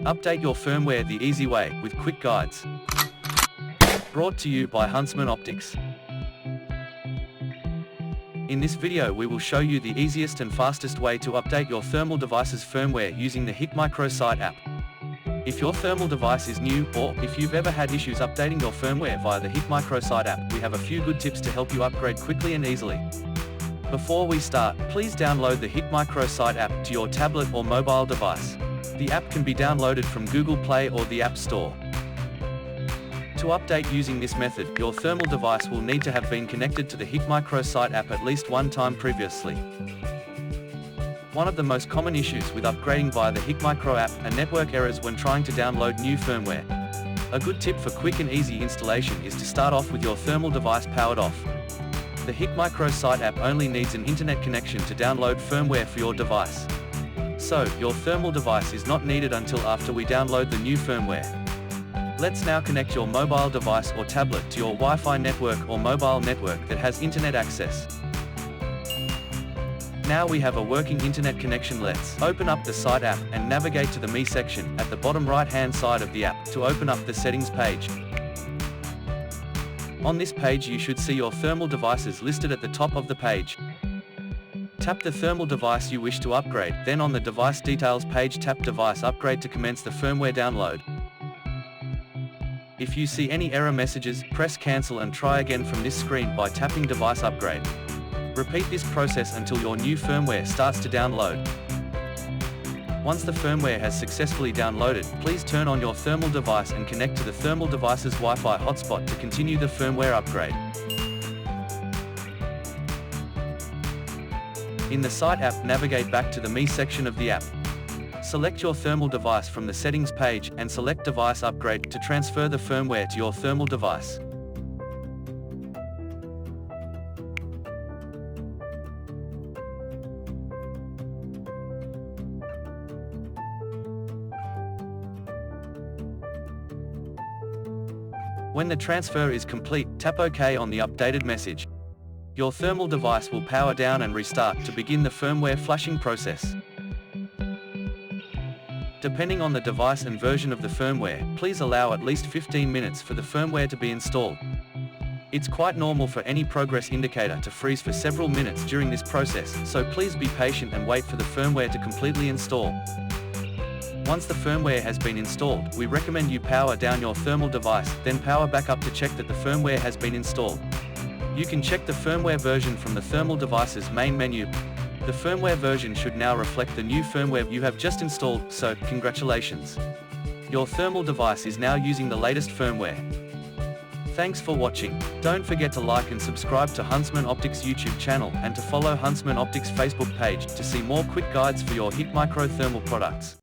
Update your firmware the easy way, with quick guides. Brought to you by Huntsman Optics. In this video we will show you the easiest and fastest way to update your thermal device's firmware using the Hikmicro Sight App. If your thermal device is new, or if you've ever had issues updating your firmware via the Hikmicro Sight App, we have a few good tips to help you upgrade quickly and easily. Before we start, please download the Hikmicro Sight App to your tablet or mobile device. The app can be downloaded from Google Play or the App Store. To update using this method, your thermal device will need to have been connected to the Hikmicro Sight App at least one time previously. One of the most common issues with upgrading via the Hikmicro app are network errors when trying to download new firmware. A good tip for quick and easy installation is to start off with your thermal device powered off. The Hikmicro Sight App only needs an internet connection to download firmware for your device. So, your thermal device is not needed until after we download the new firmware. Let's now connect your mobile device or tablet to your Wi-Fi network or mobile network that has internet access. Now we have a working internet connection. Let's open up the Sight app and navigate to the Me section at the bottom right-hand side of the app to open up the settings page. On this page you should see your thermal devices listed at the top of the page. Tap the thermal device you wish to upgrade, then on the device details page tap device upgrade to commence the firmware download. If you see any error messages, press cancel and try again from this screen by tapping device upgrade. Repeat this process until your new firmware starts to download. Once the firmware has successfully downloaded, please turn on your thermal device and connect to the thermal device's Wi-Fi hotspot to continue the firmware upgrade. In the Sight app, navigate back to the Me section of the app. Select your thermal device from the settings page and select device upgrade to transfer the firmware to your thermal device. When the transfer is complete, tap OK on the updated message. Your thermal device will power down and restart to begin the firmware flashing process. Depending on the device and version of the firmware, please allow at least 15 minutes for the firmware to be installed. It's quite normal for any progress indicator to freeze for several minutes during this process, so please be patient and wait for the firmware to completely install. Once the firmware has been installed, we recommend you power down your thermal device, then power back up to check that the firmware has been installed. You can check the firmware version from the thermal device's main menu. The firmware version should now reflect the new firmware you have just installed, so congratulations! Your thermal device is now using the latest firmware. Thanks for watching. Don't forget to like and subscribe to Huntsman Optics YouTube channel and to follow Huntsman Optics Facebook page to see more quick guides for your Hikmicro thermal products.